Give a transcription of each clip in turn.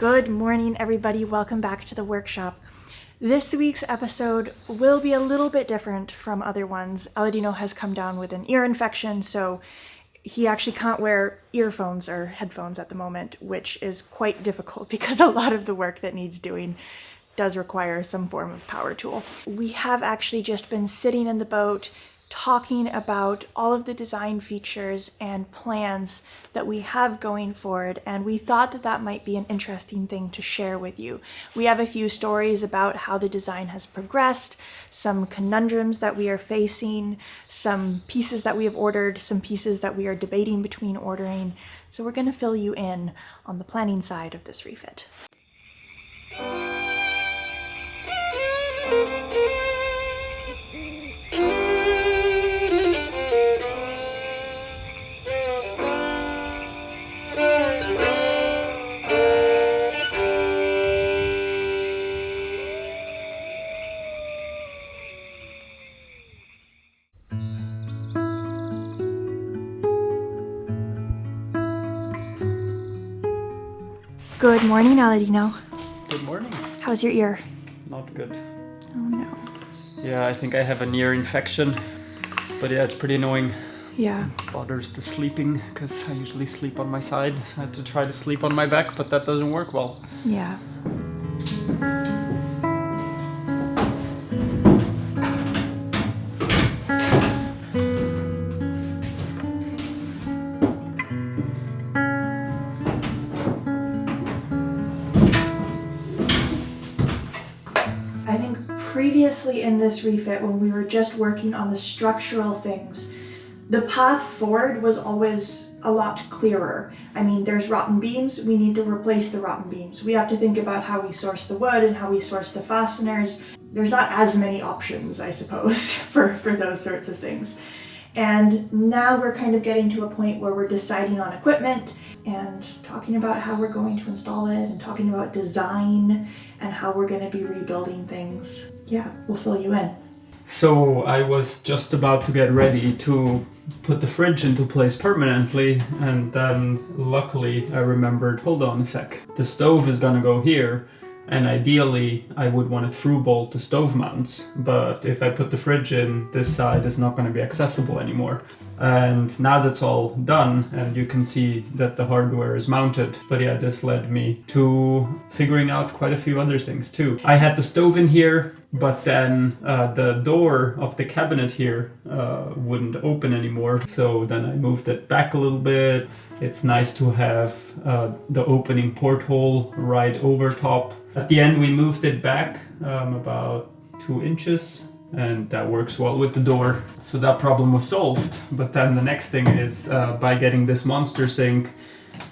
Good morning, everybody. Welcome back to the workshop. This week's episode will be a little bit different from other ones. Aladino has come down with an ear infection, so he actually can't wear earphones or headphones at the moment, which is quite difficult because a lot of the work that needs doing does require some form of power tool. We have actually just been sitting in the boat talking about all of the design features and plans that we have going forward, and we thought that that might be an interesting thing to share with you. We have a few stories about how the design has progressed, some conundrums that we are facing, some pieces that we have ordered, some pieces that we are debating between ordering. So we're going to fill you in on the planning side of this refit. Good morning, Aladino. Good morning. How's your ear? Not good. Oh no. Yeah, I think I have an ear infection. But yeah, it's pretty annoying. Yeah. Bothers the sleeping because I usually sleep on my side. So I had to try to sleep on my back, but that doesn't work well. Yeah. I think previously in this refit, when we were just working on the structural things, the path forward was always a lot clearer. I mean, there's rotten beams, we need to replace the rotten beams. We have to think about how we source the wood and how we source the fasteners. There's not as many options, I suppose, for those sorts of things. And now we're kind of getting to a point where we're deciding on equipment and talking about how we're going to install it and talking about design and how we're going to be rebuilding things. Yeah, we'll fill you in. So I was just about to get ready to put the fridge into place permanently, and then luckily I remembered, hold on a sec, the stove is gonna go here, and ideally I would want to through bolt the stove mounts, but if I put the fridge in, this side is not going to be accessible anymore. And now that's all done, and you can see that the hardware is mounted. But yeah, this led me to figuring out quite a few other things too. I had the stove in here, but then the door of the cabinet here wouldn't open anymore. So then I moved it back a little bit. It's nice to have the opening porthole right over top. At the end we moved it back about 2 inches, and that works well with the door. So that problem was solved. But then the next thing is by getting this monster sink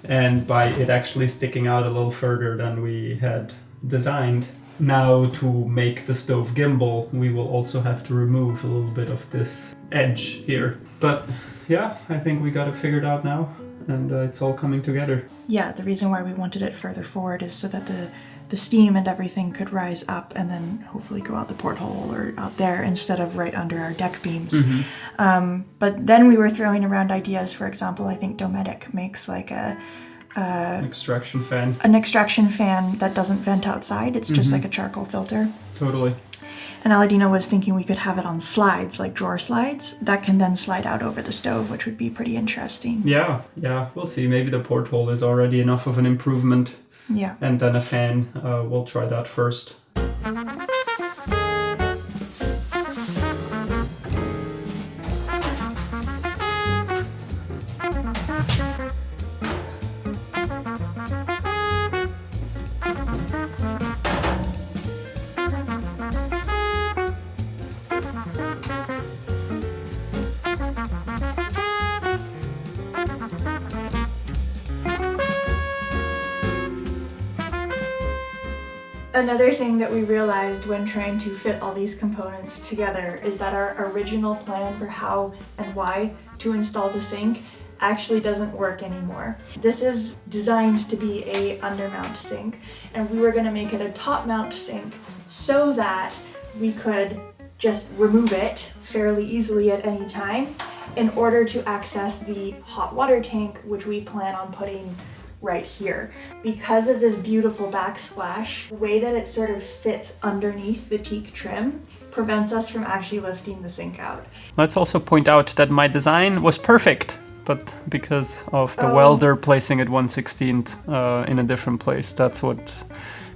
and by it actually sticking out a little further than we had designed. Now to make the stove gimbal, we will also have to remove a little bit of this edge here. But yeah, I think we got it figured out now, and it's all coming together. Yeah, the reason why we wanted it further forward is so that the steam and everything could rise up and then hopefully go out the porthole or out there instead of right under our deck beams. Mm-hmm. But then we were throwing around ideas. For example, I think Dometic makes like an extraction fan. An extraction fan that doesn't vent outside. It's just like a charcoal filter. Totally. And Aladino was thinking we could have it on slides, like drawer slides, that can then slide out over the stove, which would be pretty interesting. Yeah, we'll see. Maybe the porthole is already enough of an improvement. Yeah. And then a fan, we'll try that first. Another thing that we realized when trying to fit all these components together is that our original plan for how and why to install the sink actually doesn't work anymore. This is designed to be a undermount sink, and we were going to make it a top mount sink so that we could just remove it fairly easily at any time in order to access the hot water tank, which we plan on putting right here. Because of this beautiful backsplash, the way that it sort of fits underneath the teak trim prevents us from actually lifting the sink out. Let's also point out that my design was perfect, but because of the welder placing it 1/16 in a different place, that's what's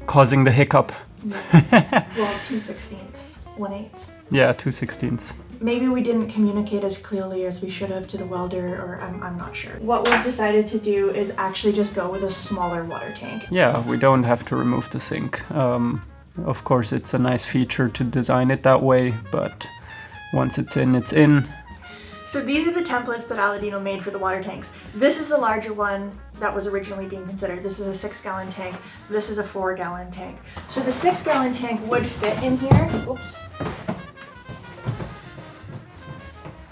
causing the hiccup. Yeah. Well, 2/16, 1/8. Yeah, 2/16. Maybe we didn't communicate as clearly as we should have to the welder, or I'm not sure. What we've decided to do is actually just go with a smaller water tank. Yeah, we don't have to remove the sink. Of course, it's a nice feature to design it that way, but once it's in, it's in. So these are the templates that Aladino made for the water tanks. This is the larger one that was originally being considered. This is a 6-gallon tank. This is a 4-gallon tank. So the 6-gallon tank would fit in here. Oops.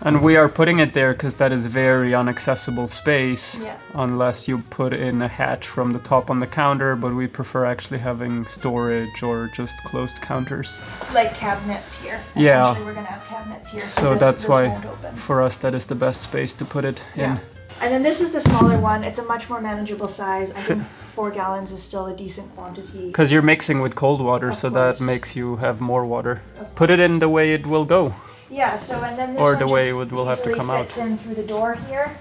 And we are putting it there because that is very inaccessible space, Yeah. unless you put in a hatch from the top on the counter, but we prefer actually having storage or just closed counters. Like cabinets here. Yeah. Essentially, we're gonna have cabinets here. So that's why won't open. for us that is the best space to put it in. Yeah. And then this is the smaller one. It's a much more manageable size. I think 4 gallons is still a decent quantity. Because you're mixing with cold water, Of so course. that makes you have more water. Put it in the way it will go. Yeah, so and then this Or one the way just it will have to easily come out. fits in through the door here.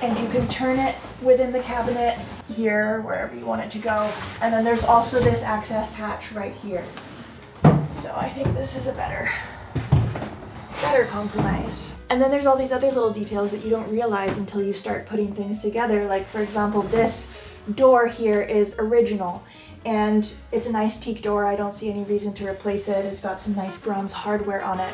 And you can turn it within the cabinet here, wherever you want it to go. And then there's also this access hatch right here. So I think this is a better compromise. And then there's all these other little details that you don't realize until you start putting things together. Like, for example, this door here is original. And it's a nice teak door. I don't see any reason to replace it. It's got some nice bronze hardware on it.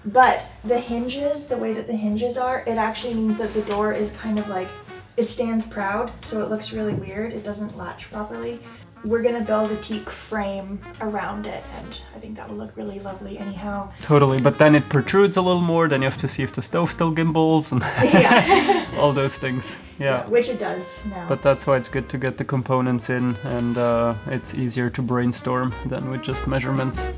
But the hinges, the way that the hinges are, it actually means that the door is kind of like, it stands proud, so it looks really weird. It doesn't latch properly. We're gonna build a teak frame around it, and I think that will look really lovely anyhow. Totally, but then it protrudes a little more, then you have to see if the stove still gimbals and Yeah. all those things. Yeah. Which it does now. But that's why it's good to get the components in, and it's easier to brainstorm than with just measurements.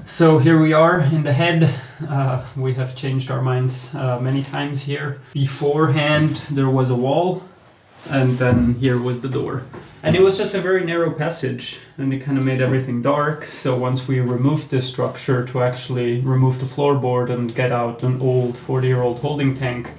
So here we are in the head. We have changed our minds many times here. Beforehand there was a wall, and then here was the door. And it was just a very narrow passage, and it kind of made everything dark. So once we removed this structure to actually remove the floorboard and get out an old 40-year-old holding tank,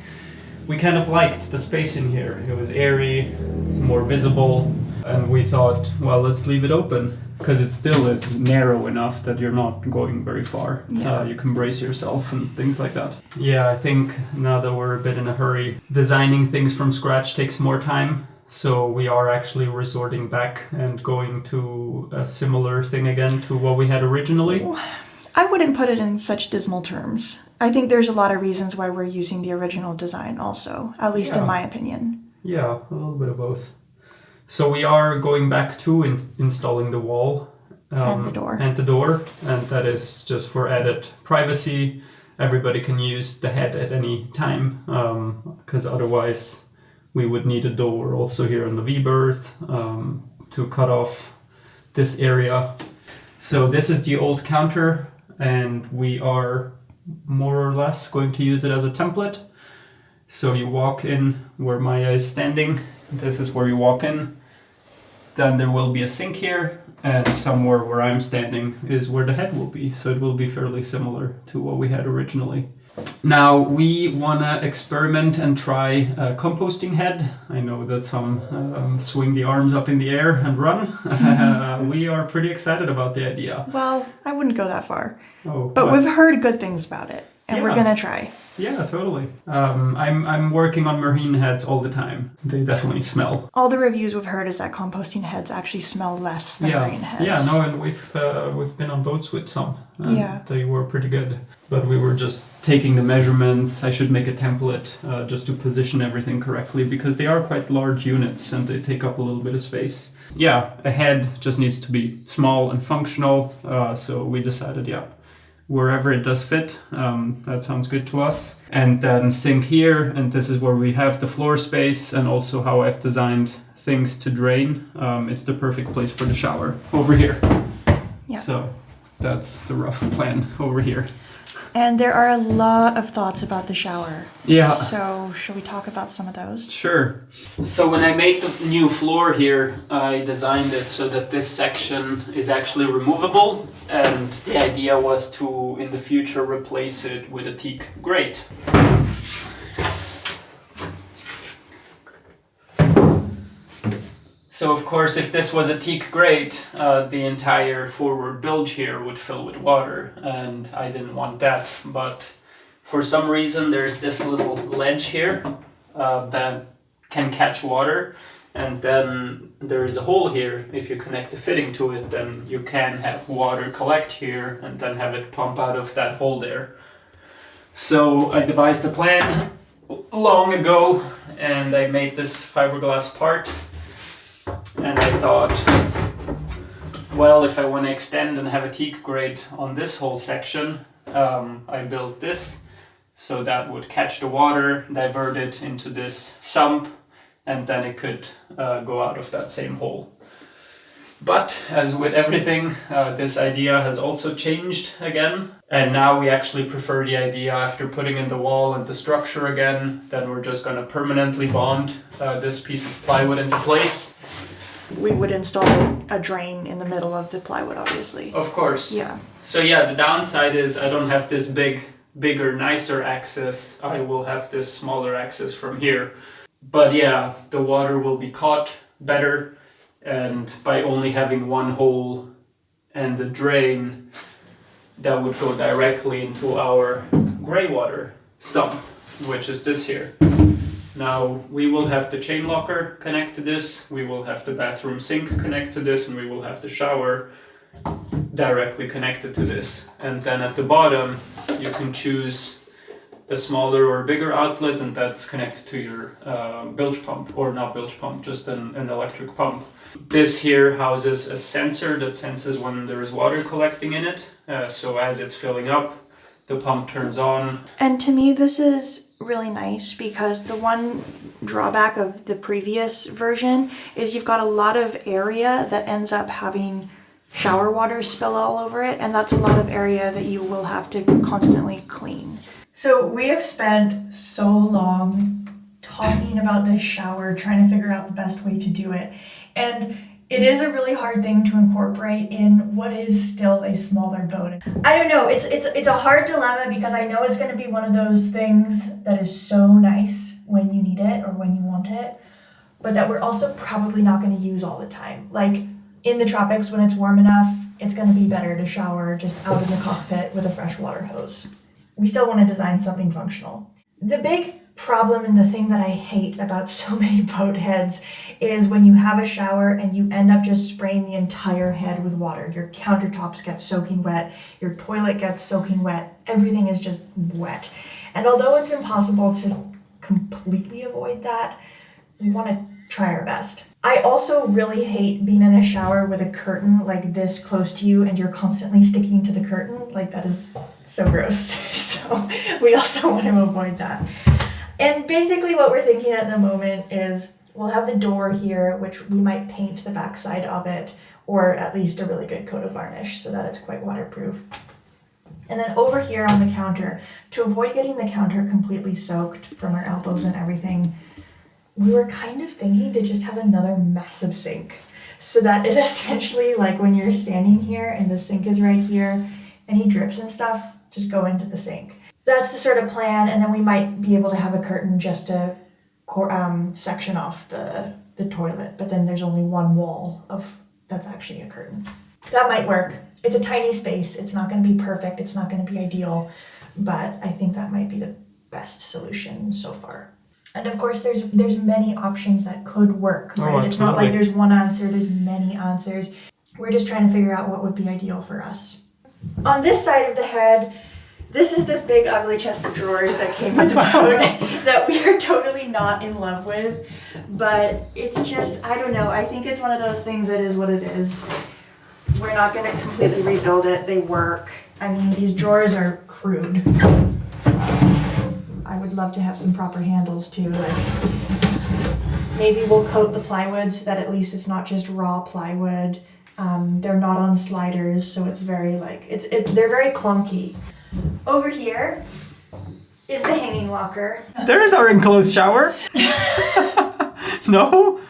we kind of liked the space in here. It was airy, it's more visible, and we thought, well, let's leave it open. Because it still is narrow enough that you're not going very far. Yeah. You can brace yourself and things like that. Yeah, I think now that we're a bit in a hurry, designing things from scratch takes more time. So we are actually resorting back and going to a similar thing again to what we had originally. I wouldn't put it in such dismal terms. I think there's a lot of reasons why we're using the original design also, at least in my opinion. Yeah, a little bit of both. So we are going back to installing the wall And the door. and that is just for added privacy. Everybody can use the head at any time, because otherwise we would need a door also here on the V-berth to cut off this area. So this is the old counter, and we are more or less going to use it as a template. So you walk in where Maya is standing. This is where you walk in. Then there will be a sink here, and somewhere where I'm standing is where the head will be. So it will be fairly similar to what we had originally. Now we want to experiment and try a composting head. I know that some swing the arms up in the air and run. We are pretty excited about the idea. Well, I wouldn't go that far. Oh, But we've heard good things about it, and we're Yeah. gonna try. Yeah, totally. I'm working on marine heads all the time. They definitely smell. All the reviews we've heard is that composting heads actually smell less than marine heads. Yeah, no, and we've been on boats with some. And Yeah. they were pretty good. But we were just taking the measurements. I should make a template just to position everything correctly, because they are quite large units and they take up a little bit of space. Yeah, a head just needs to be small and functional. So we decided, wherever it does fit, that sounds good to us. And then sink here, and this is where we have the floor space, and also how I've designed things to drain, it's the perfect place for the shower over here. Yeah. So that's the rough plan over here. And there are a lot of thoughts about the shower. Yeah. So shall we talk about some of those? Sure. So when I made the new floor here, I designed it so that this section is actually removable, and the idea was to, in the future, replace it with a teak grate. So of course, if this was a teak grate, the entire forward bilge here would fill with water, and I didn't want that. But for some reason, there's this little ledge here that can catch water, and then there is a hole here. If you connect the fitting to it, then you can have water collect here and then have it pump out of that hole there. So I devised a plan long ago, and I made this fiberglass part. And I thought, well, if I want to extend and have a teak grate on this whole section, I built this so that would catch the water, divert it into this sump, and then it could go out of that same hole. But as with everything, this idea has also changed again. And now we actually prefer the idea, after putting in the wall and the structure again, then we're just going to permanently bond this piece of plywood into place. We would install a drain in the middle of the plywood, obviously. Of course. Yeah. So yeah, the downside is I don't have this bigger, nicer access. I will have this smaller access from here. But yeah, the water will be caught better, and by only having one hole and the drain, that would go directly into our gray water sump, which is this here. Now we will have the chain locker connect to this, we will have the bathroom sink connect to this, and we will have the shower directly connected to this. And then at the bottom you can choose a smaller or bigger outlet, and that's connected to your bilge pump, or not bilge pump, just an electric pump. This here houses a sensor that senses when there is water collecting in it, so as it's filling up, the pump turns on. And to me, this is really nice because the one drawback of the previous version is you've got a lot of area that ends up having shower water spill all over it, and that's a lot of area that you will have to constantly clean. So we have spent so long talking about this shower, trying to figure out the best way to do it, and it is a really hard thing to incorporate in what is still a smaller boat. I don't know, it's a hard dilemma because I know it's going to be one of those things that is so nice when you need it or when you want it, but that we're also probably not going to use all the time. Like in the tropics, when it's warm enough, it's going to be better to shower just out in the cockpit with a freshwater hose. We still want to design something functional. The big problem and the thing that I hate about so many boat heads is when you have a shower and you end up just spraying the entire head with water. Your countertops get soaking wet, your toilet gets soaking wet, everything is just wet. And although it's impossible to completely avoid that, we want to try our best. I also really hate being in a shower with a curtain like this close to you and you're constantly sticking to the curtain. Like, that is so gross. So we also want to avoid that. And basically what we're thinking at the moment is we'll have the door here, which we might paint the backside of it, or at least a really good coat of varnish so that it's quite waterproof. And then over here on the counter, to avoid getting the counter completely soaked from our elbows and everything, we were kind of thinking to just have another massive sink so that it essentially, like when you're standing here and the sink is right here, any drips and stuff just go into the sink. That's the sort of plan, and then we might be able to have a curtain just to section off the toilet, but then there's only one wall that's actually a curtain. That might work. It's a tiny space. It's not going to be perfect. It's not going to be ideal, but I think that might be the best solution so far. And of course, there's many options that could work, right? Oh, it's not like there's one answer, there's many answers. We're just trying to figure out what would be ideal for us. On this side of the head, this is this big ugly chest of drawers that came with the boat that we are totally not in love with. But it's just, I don't know, I think it's one of those things that is what it is. We're not going to completely rebuild it. They work. I mean, these drawers are crude. I would love to have some proper handles too. Like, Maybe we'll coat the plywood so that at least it's not just raw plywood. They're not on sliders, so it's very like, they're very clunky. Over here is the hanging locker. There's our enclosed shower. No?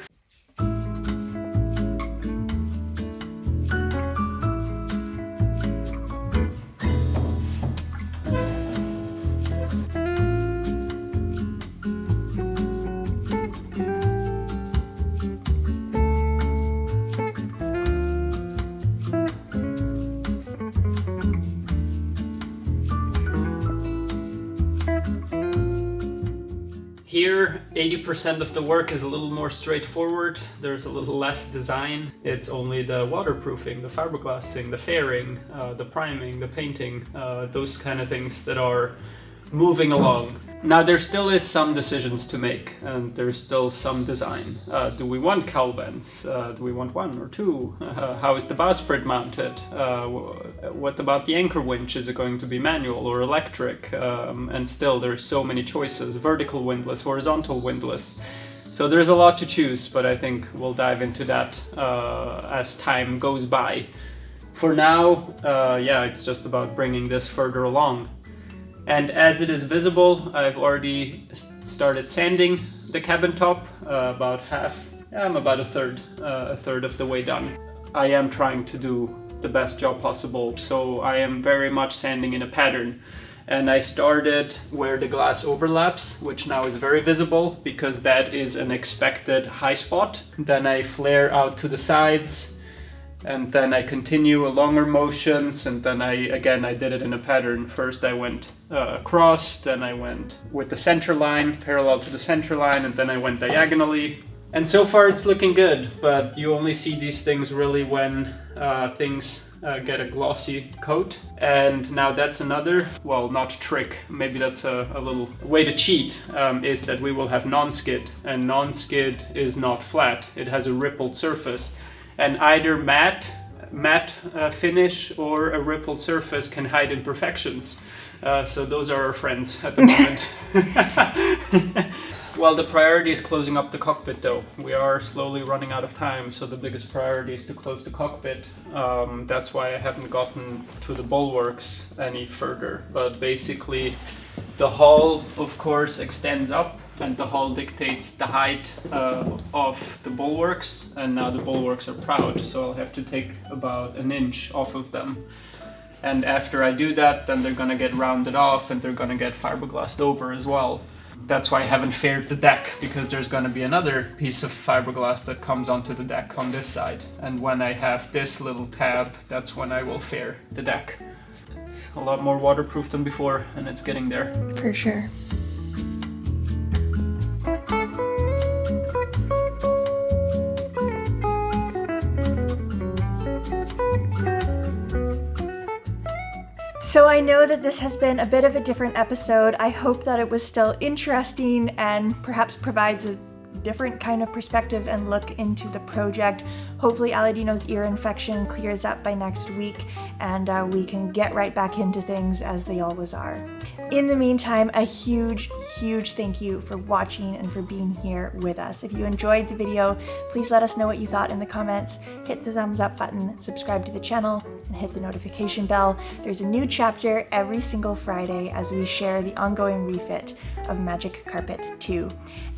Here, 80% of the work is a little more straightforward. There's a little less design. It's only the waterproofing, the fiberglassing, the fairing, the priming, the painting, those kind of things that are moving along. Now there still is some decisions to make, and there's still some design. Do we want cowl vents? Do we want one or two? How is the bowsprit mounted? What about the anchor winch? Is it going to be manual or electric? And still there's so many choices, vertical windlass, horizontal windlass. So there's a lot to choose, but I think we'll dive into that as time goes by. For now, yeah, it's just about bringing this further along. And as it is visible, I've already started sanding the cabin top, about half, I'm about a third of the way done. I am trying to do the best job possible, so I am very much sanding in a pattern. And I started where the glass overlaps, which now is very visible because that is an expected high spot. Then I flare out to the sides, and then I continue a longer motions, and then I did it in a pattern. First I went across, then I went with the center line, parallel to the center line, and then I went diagonally. And so far it's looking good, but you only see these things really when things get a glossy coat. And now that's another, well, not trick, maybe that's a little way to cheat, is that we will have non-skid. And non-skid is not flat, it has a rippled surface. And either matte finish or a rippled surface can hide imperfections. So those are our friends at the moment. Well, the priority is closing up the cockpit though. We are slowly running out of time, so the biggest priority is to close the cockpit. That's why I haven't gotten to the bulwarks any further. But basically, the hull, of course, extends up, and the hull dictates the height of the bulwarks, and now the bulwarks are proud, so I'll have to take about an inch off of them. And after I do that, then they're gonna get rounded off and they're gonna get fiberglassed over as well. That's why I haven't faired the deck, because there's gonna be another piece of fiberglass that comes onto the deck on this side. And when I have this little tab, that's when I will fair the deck. It's a lot more waterproof than before, and it's getting there. For sure. So I know that this has been a bit of a different episode. I hope that it was still interesting and perhaps provides a different kind of perspective and look into the project. Hopefully Aladino's ear infection clears up by next week, and we can get right back into things as they always are. In the meantime, a huge thank you for watching and for being here with us. If you enjoyed the video, please let us know what you thought in the comments. Hit the thumbs up button, subscribe to the channel, and hit the notification bell. There's a new chapter every single Friday as we share the ongoing refit of Magic Carpet 2.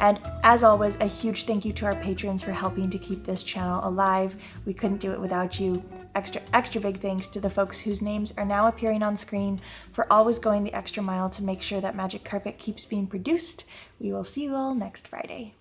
And as always, a huge thank you to our patrons for helping to keep this channel alive. We couldn't do it without you. Extra big thanks to the folks whose names are now appearing on screen for always going the extra mile to make sure that Magic Carpet keeps being produced. We will see you all next Friday.